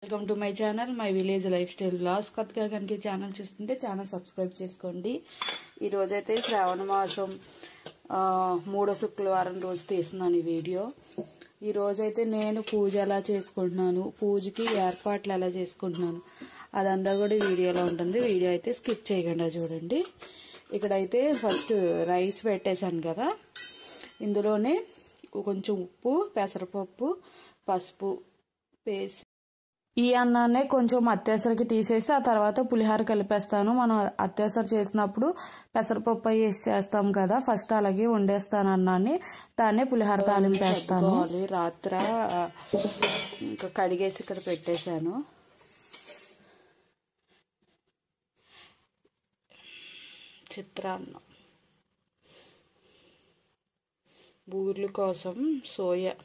Welcome to my channel my village life style blogs. కొత్తగా కనుక channel చూస్తుంటే channel subscribe చేసుకోండి. ఈ రోజైతే శ్రావణ మాసం 3వ శుక్రవారం రోజు తీస్తున్నాను ఈ వీడియో. ఈ రోజైతే నేను పూజ ఎలా చేసుకుంటున్నాను, పూజకి ఏర్పాట్లు ఎలా చేసుకుంటున్నాను అదంతా కూడా వీడియోలో ఉంటుంది. వీడియో అయితే స్కిప్ చేయకుండా చూడండి. ఇక్కడైతే ఫస్ట్ రైస్ పెట్టేశాను కదా, ఇందులోనే కొంచెం ఉప్పు, పెసరపప్పు, పసుపు వేసి ఈ అన్నాన్ని కొంచెం అత్యవసరకి తీసేసి ఆ తర్వాత పులిహోర కలిపేస్తాను. మనం అత్యవసర చేసినప్పుడు పెసరపప్పు వేసి చేస్తాం కదా, ఫస్ట్ అలాగే వండేస్తాను అన్నాన్ని. దాన్నే పులిహోర తాలింపేస్తాను. రాత్ర ఇంకా కడిగేసి ఇక్కడ పెట్టేశాను. చిత్రాన్నం, బూర్లు కోసం సోయా,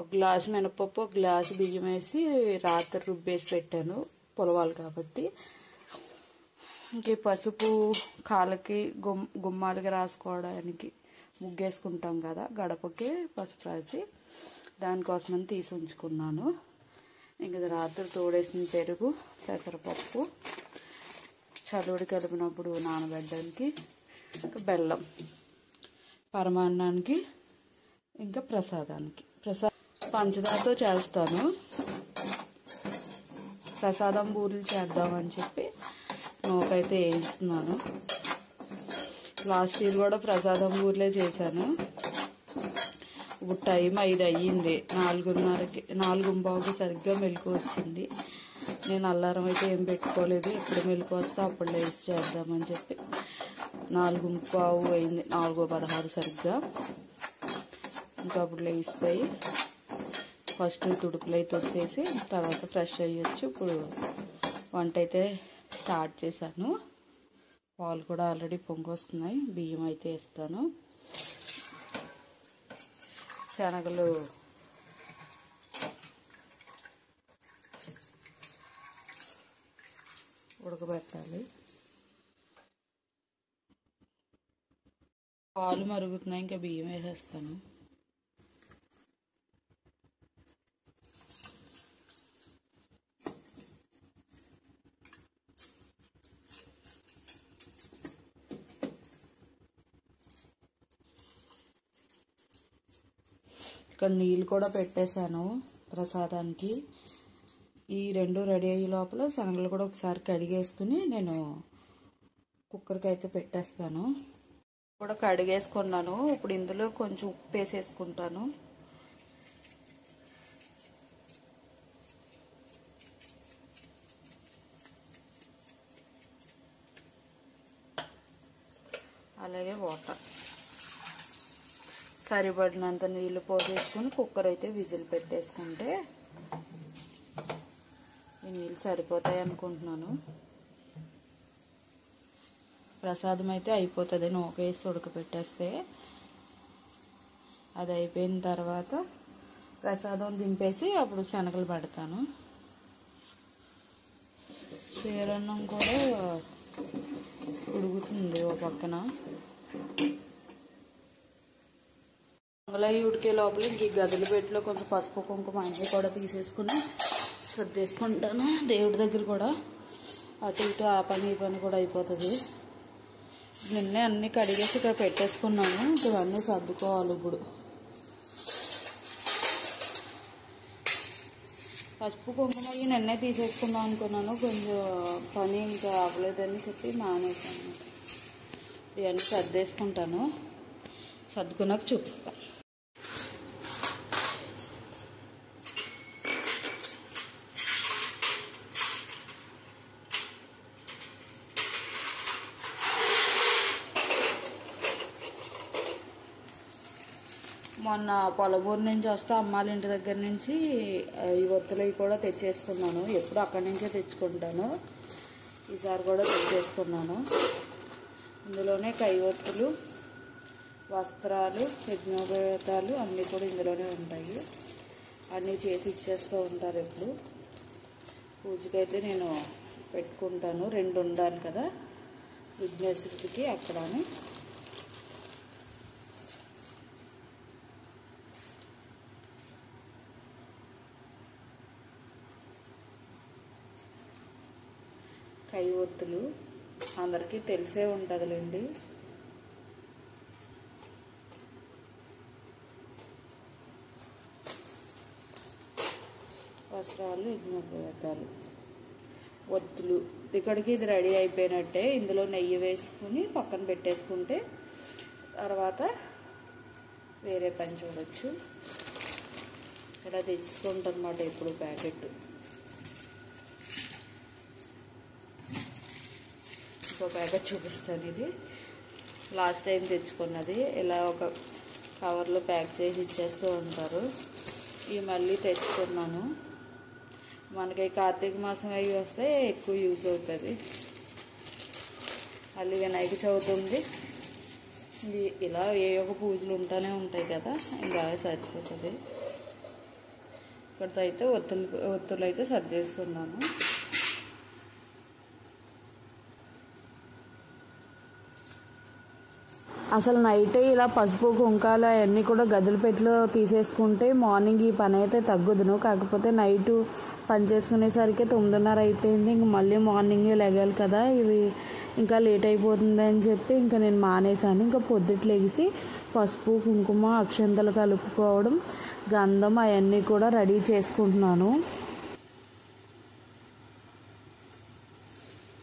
ఒక గ్లాసు మినపప్పు, ఒక గ్లాసు బియ్యం వేసి రాత్రి రుబ్బేసి పెట్టాను పొలవాలి కాబట్టి. ఇంక పసుపు కాళ్ళకి గుమ్మాలకి రాసుకోవడానికి ముగ్గేసుకుంటాం కదా, గడపకి పసుపు రాసి దానికోసమని తీసి ఉంచుకున్నాను. ఇంక రాత్రి తోడేసిన పెరుగు, పెసరపప్పు, చలువడి కలిపినప్పుడు నానబెట్టడానికి, ఇంకా బెల్లం పరమాన్నానికి, ఇంకా ప్రసాదానికి. పంచదారతో చేస్తాను. ప్రసాదం బూరెలు చేద్దామని చెప్పి నోకైతే వేయిస్తున్నాను. లాస్ట్ ఇయర్ కూడా ప్రసాదం బూరెలే చేశాను. ఇప్పుడు టైం 5 అయ్యింది. 4:30కి 4:15కి సరిగ్గా మెలకు వచ్చింది. నేను అల్లారం అయితే ఏం పెట్టుకోలేదు. ఎప్పుడు మెలకు వస్తే అప్పుడు లేచి చేద్దామని చెప్పి 4:15 అయింది. 4:16 సరిగ్గా. ఇంకా అప్పుడు లేచిపోయి ఫస్ట్ తుడుపులు అయితే తుడిచేసి తర్వాత ఫ్రెష్ అయ్యొచ్చు. ఇప్పుడు వంట అయితే స్టార్ట్ చేశాను. పాలు కూడా ఆల్రెడీ పొంగొస్తున్నాయి. బియ్యం అయితే వేస్తాను. శనగలు ఉడకబెట్టాలి. పాలు మరుగుతున్నాయి, ఇంకా బియ్యం వేసేస్తాను. ఇక్కడ నీళ్ళు కూడా పెట్టేశాను ప్రసాదానికి. ఈ రెండు రెడీ అయ్యే లోపల శనగలు కూడా ఒకసారి కడిగేసుకుని నేను కుక్కర్కి అయితే పెట్టేస్తాను. కూడా కడిగేసుకున్నాను. ఇప్పుడు ఇందులో కొంచెం ఉప్పు వేసేసుకుంటాను. అలాగే వాటర్ సరిపడినంత నీళ్లు పోసేసుకుని కుక్కర్ అయితే విజిల్ పెట్టేసుకుంటే ఈ నీళ్ళు సరిపోతాయి అనుకుంటున్నాను. ప్రసాదం అయితే అయిపోతుంది. నూకేసి ఉడకపెట్టేస్తే అది అయిపోయిన తర్వాత ప్రసాదం దింపేసి అప్పుడు శనగలు పెడతాను. చీరన్నం కూడా ఉడుకుతుంది ఓ పక్కన. పొంగలయ్యి ఉడికే లోపల ఇంక గదులు పెట్టిలో కొంచెం పసుపు కుంకుమ అన్నీ కూడా తీసేసుకుని సర్దేసుకుంటాను. దేవుడి దగ్గర కూడా అటు ఇటు ఆ పని ఈ పని కూడా అయిపోతుంది. నిన్నే అన్నీ కడిగేసి ఇక్కడ పెట్టేసుకున్నాను. ఇవన్నీ సర్దుకోవాలి. ఇప్పుడు పసుపు కుంకుమ నిన్నే తీసేసుకుందాం అనుకున్నాను. కొంచెం పని ఇంకా అవ్వలేదని చెప్పి మానేసాను. ఇవన్నీ సర్దేసుకుంటాను. సర్దుకున్నాక చూపిస్తాను. మొన్న పొలబూరు నుంచి వస్తే అమ్మాళ్ళ ఇంటి దగ్గర నుంచి ఈ ఒత్తులు కూడా తెచ్చేసుకున్నాను. ఎప్పుడు అక్కడి నుంచే తెచ్చుకుంటాను. ఈసారి కూడా తెచ్చేసుకున్నాను. ఇందులోనే కై ఒత్తులు, వస్త్రాలు, యజ్ఞోపేతాలు అన్నీ కూడా ఇందులోనే ఉంటాయి. అన్నీ చేసి ఇచ్చేస్తూ ఉంటారు. ఎప్పుడు పూజకైతే నేను పెట్టుకుంటాను. 2 ఉండాలి కదా విఘ్నేశ్వరుడికి అక్కడని. కై ఒత్తులు అందరికీ తెలిసే ఉంటుందిలేండి. వస్త్రాలు, యజ్ఞోపవేతాలు, ఒత్తులు. ఇక్కడికి ఇది రెడీ అయిపోయినట్టే. ఇందులో నెయ్యి వేసుకుని పక్కన పెట్టేసుకుంటే తర్వాత వేరే పని చూడొచ్చు. ఇలా తెచ్చుకుంటానమాట ఇప్పుడు ప్యాకెట్. ఇంకో ప్యాకెట్ చూపిస్తాను. ఇది లాస్ట్ టైం తెచ్చుకున్నది. ఇలా ఒక కవర్లో ప్యాక్ చేసి ఇచ్చేస్తూ ఉంటారు. ఇవి మళ్ళీ తెచ్చుకున్నాను. మనకి కార్తీక మాసం అవి వస్తే ఎక్కువ యూజ్ అవుతుంది. మళ్ళీ వినాయక చవితి ఉంది. ఇలా ఏ ఒక పూజలు ఉంటూనే ఉంటాయి కదా, ఇంకా సరిపోతుంది. ఇక్కడితో అయితే ఒత్తులు అయితే సర్దేసుకున్నాను. అసలు నైటే ఇలా పసుపు కుంకాలు అవన్నీ కూడా గదులు పెట్టిలో తీసేసుకుంటే మార్నింగ్ ఈ పని అయితే తగ్గుదును. కాకపోతే నైటు పని చేసుకునేసరికి 9:30 అయిపోయింది. ఇంక మళ్ళీ మార్నింగ్ లెగాలి కదా, ఇవి ఇంకా లేట్ అయిపోతుంది అని చెప్పి ఇంకా నేను మానేశాను. ఇంకా పొద్దుట లెగిసి పసుపు కుంకుమ అక్షంతలు కలుపుకోవడం, గంధం అవన్నీ కూడా రెడీ చేసుకుంటున్నాను.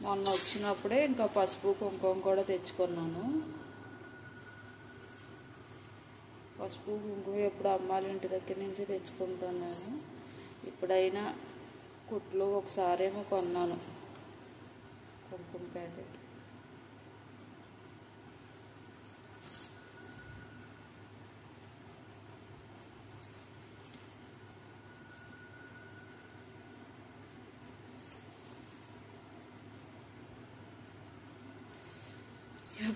మొన్న వచ్చినప్పుడే ఇంకా పసుపు కుంకుమ కూడా తెచ్చుకున్నాను. పసుపు కుంకుమ ఎప్పుడు అమ్మాలి ఇంటి దగ్గర నుంచి తెచ్చుకుంటాను నేను. ఇప్పుడైనా కుట్లో ఒకసారేమో కొన్నాను కుంకుమ ప్యాకెట్.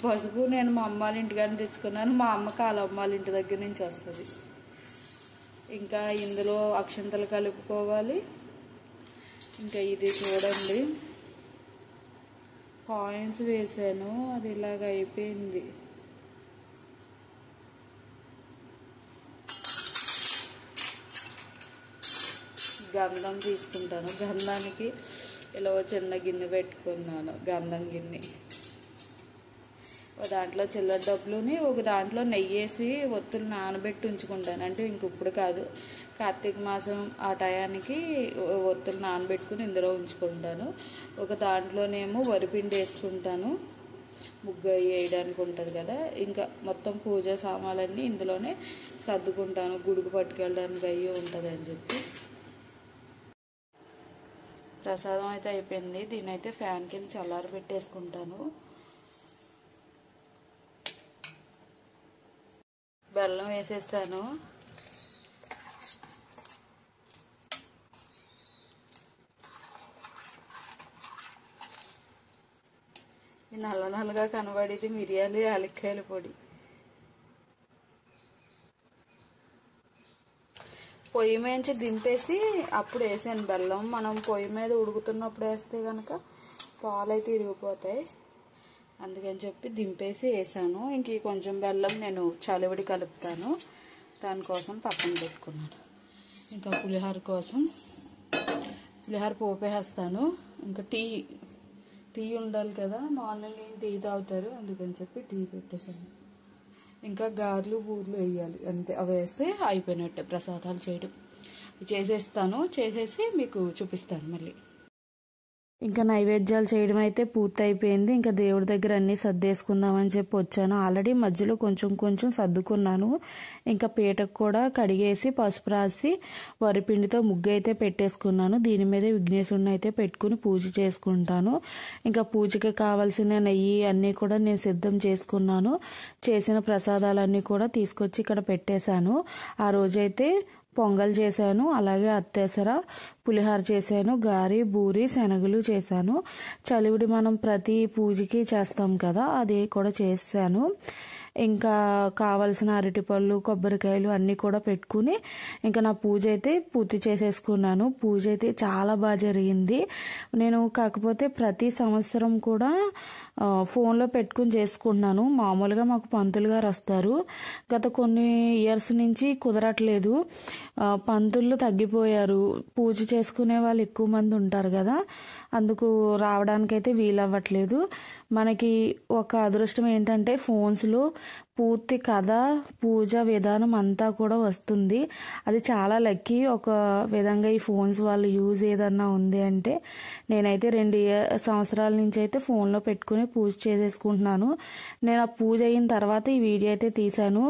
పసుపు నేను మా అమ్మాళ్ళ ఇంటికాడ తెచ్చుకున్నాను. మా అమ్మకి వాళ్ళ అమ్మాళ్ళ ఇంటి దగ్గర నుంచి వస్తుంది. ఇంకా ఇందులో అక్షంతలు కలుపుకోవాలి. ఇంకా ఇది చూడండి, కాయిన్స్ వేసాను, అది ఇలాగ అయిపోయింది. గంధం తీసుకుంటాను. గంధానికి ఇలా చిన్న గిన్నె పెట్టుకున్నాను, గంధం గిన్నె. ఒక దాంట్లో చిల్లర డబ్బులుని ఒక దాంట్లో నెయ్యి వేసి ఒత్తులు నానబెట్టి ఉంచుకుంటాను. అంటే ఇంక ఇప్పుడు కాదు, కార్తీక మాసం ఆ టయానికి ఒత్తులు నానబెట్టుకుని ఇందులో ఉంచుకుంటాను. ఒక దాంట్లోనేమో వరిపిండి వేసుకుంటాను, ముగ్గు వేయడానికి ఉంటుంది కదా. ఇంకా మొత్తం పూజా సామాన్లన్నీ ఇందులోనే సర్దుకుంటాను, గుడికి పట్టుకెళ్ళడానికి అయ్యి ఉంటుంది అని చెప్పి. ప్రసాదం అయితే అయిపోయింది. దీన్ని అయితే ఫ్యాన్ కింద చల్లారి పెట్టేసుకుంటాను. బెల్లం వేసేస్తాను. ఈ నల్ల నల్లగా కనబడేది మిరియాలు, యాలక్కాయల పొడి. పొయ్యి మీద దింపేసి అప్పుడు వేసాను బెల్లం. మనం పొయ్యి మీద ఉడుకుతున్నప్పుడు వేస్తే కనుక పాలు అయితే ఇరిగిపోతాయి. అందుకని చెప్పి దింపేసి వేసాను. ఇంక కొంచెం బెల్లం నేను చలివిడి కలుపుతాను, దానికోసం పక్కన పెట్టుకున్నాను. ఇంకా పులిహోర కోసం పులిహోర పోపేస్తాను. ఇంకా టీ ఉండాలి కదా, మార్నింగ్ టీ తాగుతారు, అందుకని చెప్పి టీ పెట్టేసాను. ఇంకా గారెలు బూరెలు వేయాలి అంతే. అవి వేస్తే అయిపోయినట్టే ప్రసాదాలు చేయడం. చేసేస్తాను, చేసేసి మీకు చూపిస్తాను మళ్ళీ. ఇంకా నైవేద్యాలు చేయడం అయితే పూర్తి అయిపోయింది. ఇంకా దేవుడి దగ్గర అన్నీ సర్దేసుకుందామని చెప్పి వచ్చాను. ఆల్రెడీ మధ్యలో కొంచెం సర్దుకున్నాను. ఇంకా పీటకు కూడా కడిగేసి పసుపు రాసి వరిపిండితో ముగ్గు అయితే పెట్టేసుకున్నాను. దీని మీద విఘ్నేశ్వరుని అయితే పెట్టుకుని పూజ చేసుకుంటాను. ఇంకా పూజకి కావాల్సిన నెయ్యి అన్నీ కూడా నేను సిద్ధం చేసుకున్నాను. చేసిన ప్రసాదాలన్నీ కూడా తీసుకొచ్చి ఇక్కడ పెట్టేశాను. ఆ రోజైతే పొంగల్ చేశాను, అలాగే అత్తేసర పులిహోర చేశాను, గారి బూరి శనగలు చేశాను. చలివిడి మనం ప్రతి పూజకి చేస్తాం కదా, అది కూడా చేశాను. ఇంకా కావలసిన అరటిపళ్ళు, కొబ్బరికాయలు అన్నీ కూడా పెట్టుకుని ఇంకా నా పూజ అయితే పూర్తి చేసేసుకున్నాను. పూజ అయితే చాలా బాగా జరిగింది. నేను కాకపోతే ప్రతి సంవత్సరం కూడా ఫోన్లో పెట్టుకుని చేసుకుంటున్నాను. మామూలుగా మాకు పంతులు గారు వస్తారు. గత కొన్ని ఇయర్స్ నుంచి కుదరట్లేదు. పంతుళ్ళు తగ్గిపోయారు. పూజ చేసుకునే వాళ్ళు ఎక్కువ మంది ఉంటారు కదా, అందుకు రావడానికైతే వీలవ్వట్లేదు. మనకి ఒక అదృష్టం ఏంటంటే ఫోన్స్లో పూర్తి కథ, పూజ విధానం అంతా కూడా వస్తుంది. అది చాలా లక్కీ. ఒక విధంగా ఈ ఫోన్స్ వాళ్ళు యూజ్ ఏదన్నా ఉంది అంటే నేనైతే 2 సంవత్సరాల నుంచి అయితే ఫోన్లో పెట్టుకుని పూజ చేసేసుకుంటున్నాను. నేను ఆ పూజ అయిన తర్వాత ఈ వీడియో అయితే తీశాను.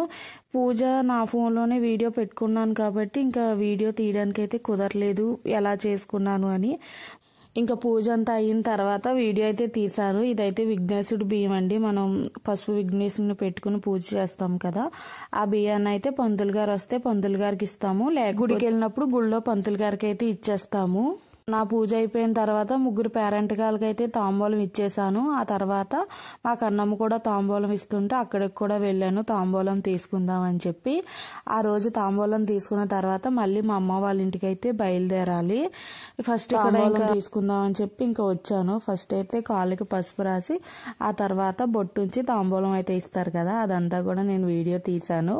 పూజ నా ఫోన్లోనే వీడియో పెట్టుకున్నాను కాబట్టి ఇంకా వీడియో తీయడానికి అయితే కుదరలేదు ఎలా చేసుకున్నాను అని. ఇంకా పూజ అంతా అయిన తర్వాత వీడియో అయితే తీశాను. ఇదైతే విఘ్నేశుడి బియ్యం అండి. మనం పసుపు విఘ్నేశుడిని పెట్టుకుని పూజ చేస్తాం కదా, ఆ బియ్యాన్ని అయితే పంతులు గారు వస్తే పంతులు గారికి ఇస్తాము. గుడికి వెళ్ళినప్పుడు గుళ్ళో పంతులు గారికి అయితే ఇచ్చేస్తాము. నా పూజ అయిపోయిన తర్వాత 3 పేరెంట్గాలకి అయితే తాంబూలం ఇచ్చేసాను. ఆ తర్వాత మా కన్నమ్మ కూడా తాంబూలం ఇస్తుంటే అక్కడికి కూడా వెళ్ళాను తాంబూలం తీసుకుందామని చెప్పి. ఆ రోజు తాంబూలం తీసుకున్న తర్వాత మళ్ళీ మా అమ్మ వాళ్ళ ఇంటికి అయితే బయలుదేరాలి. ఫస్ట్ తాంబూలం తీసుకుందామని చెప్పి ఇంకా వచ్చాను. ఫస్ట్ అయితే కాళ్ళకి పసుపు రాసి ఆ తర్వాత బొట్టుంచి తాంబూలం అయితే ఇస్తారు కదా, అదంతా కూడా నేను వీడియో తీశాను,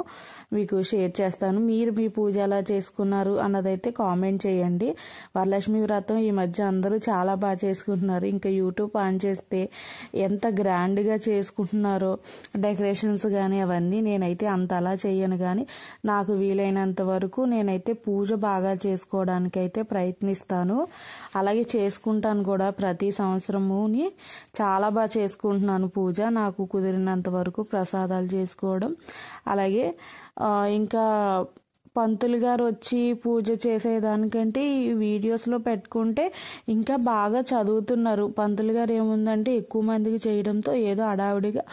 మీకు షేర్ చేస్తాను. మీరు మీ పూజ ఎలా చేసుకున్నారు అన్నదైతే కామెంట్ చేయండి. వరలక్ష్మి వ్రతం ఈ మధ్య అందరూ చాలా బాగా చేసుకుంటున్నారు. ఇంకా యూట్యూబ్ ఆన్ చేస్తే ఎంత గ్రాండ్గా చేసుకుంటున్నారో డెకరేషన్స్ కానీ అవన్నీ. నేనైతే అంత అలా చేయను, కానీ నాకు వీలైనంత వరకు నేనైతే పూజ బాగా చేసుకోవడానికి అయితే ప్రయత్నిస్తాను. అలాగే చేసుకుంటాను కూడా. ప్రతి సంవత్సరముని చాలా బాగా చేసుకుంటున్నాను పూజ. నాకు కుదిరినంత వరకు ప్రసాదాలు చేసుకోవడం. అలాగే ఇంకా పంతులు గారు వచ్చి పూజ చేసేదానికంటే ఈ వీడియోస్లో పెట్టుకుంటే ఇంకా బాగా చదువుతున్నారు. పంతులు గారు ఏముందంటే ఎక్కువ మందికి చేయడంతో ఏదో అడావిడిగా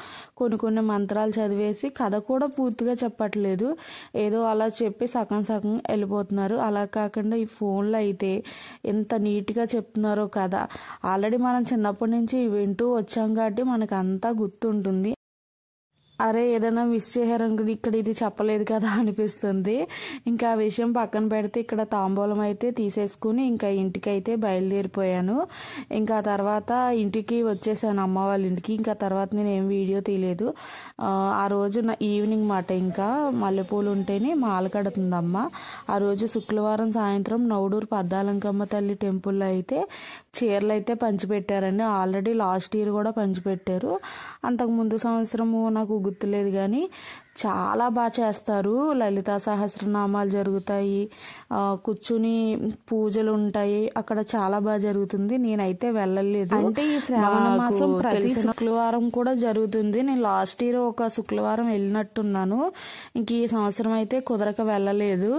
కొన్ని మంత్రాలు చదివేసి కథ కూడా పూర్తిగా చెప్పట్లేదు, ఏదో అలా చెప్పి సగం వెళ్ళిపోతున్నారు. అలా కాకుండా ఈ ఫోన్లో అయితే ఎంత నీట్గా చెప్తున్నారో కథ. ఆల్రెడీ మనం చిన్నప్పటి నుంచి వింటూ వచ్చాం కాబట్టి మనకు అంతా గుర్తుంటుంది. అరే ఏదైనా మిస్ చేశారనుకుంటే ఇక్కడ ఇది చెప్పలేదు కదా అనిపిస్తుంది. ఇంకా ఆ విషయం పక్కన పెడితే ఇక్కడ తాంబూలం అయితే తీసేసుకుని ఇంకా ఇంటికి అయితే బయలుదేరిపోయాను. ఇంకా తర్వాత ఇంటికి వచ్చేసాను, అమ్మ వాళ్ళ ఇంటికి. ఇంకా తర్వాత నేను ఏం వీడియో తీయలేదు. ఆ రోజు నా ఈవినింగ్ మాట ఇంకా మల్లెపూలు ఉంటేనే మాల కడుతుందమ్మ. ఆ రోజు శుక్రవారం సాయంత్రం నవడూరు పద్దాలంకమ్మ తల్లి టెంపుల్లో అయితే చీరలు అయితే పంచిపెట్టారండి. ఆల్రెడీ లాస్ట్ ఇయర్ కూడా పంచిపెట్టారు. అంతకుముందు సంవత్సరము నాకు గుర్తులేదు, కానీ చాలా బాగా చేస్తారు. లలితా సహస్రనామాలు జరుగుతాయి, కూర్చుని పూజలు ఉంటాయి. అక్కడ చాలా బాగా జరుగుతుంది. నేనైతే వెళ్ళలేదు. అంటే ఈ శ్రావణ మాసం ప్రతి శుక్రవారం కూడా జరుగుతుంది. నేను లాస్ట్ ఇయర్ ఒక శుక్రవారం వెళ్ళినట్టున్నాను. ఇంక ఈ సంవత్సరం అయితే కుదరక వెళ్ళలేదు.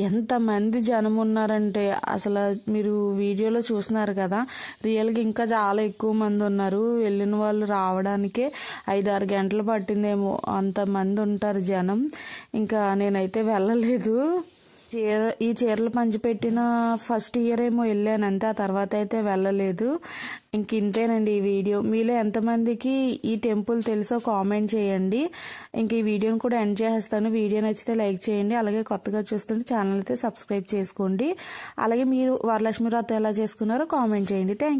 ఎంతమంది జనం ఉన్నారంటే అసలు మీరు వీడియోలో చూస్తున్నారు కదా, రియల్గా ఇంకా చాలా ఎక్కువ మంది ఉన్నారు. వెళ్ళిన వాళ్ళు రావడానికే 5-6 గంటలు పట్టిందేమో, అంతమంది ఉంటారు జనం. ఇంకా నేనైతే వెళ్ళలేదు. ఈ చీరలు పంచిపెట్టిన ఫస్ట్ ఇయర్ ఏమో వెళ్ళాను అంతే, ఆ తర్వాత అయితే వెళ్ళలేదు. ఇంక ఇంతేనండి ఈ వీడియో. మీలో ఎంతమందికి ఈ టెంపుల్ తెలుసో కామెంట్ చేయండి. ఇంక ఈ వీడియోని కూడా ఎండ్ చేసేస్తాను. వీడియో నచ్చితే లైక్ చేయండి. అలాగే కొత్తగా చూస్తుంటే ఛానల్ అయితే సబ్స్క్రైబ్ చేసుకోండి. అలాగే మీరు వరలక్ష్మి వ్రతం ఎలా చేసుకున్నారో కామెంట్ చేయండి. Thank you.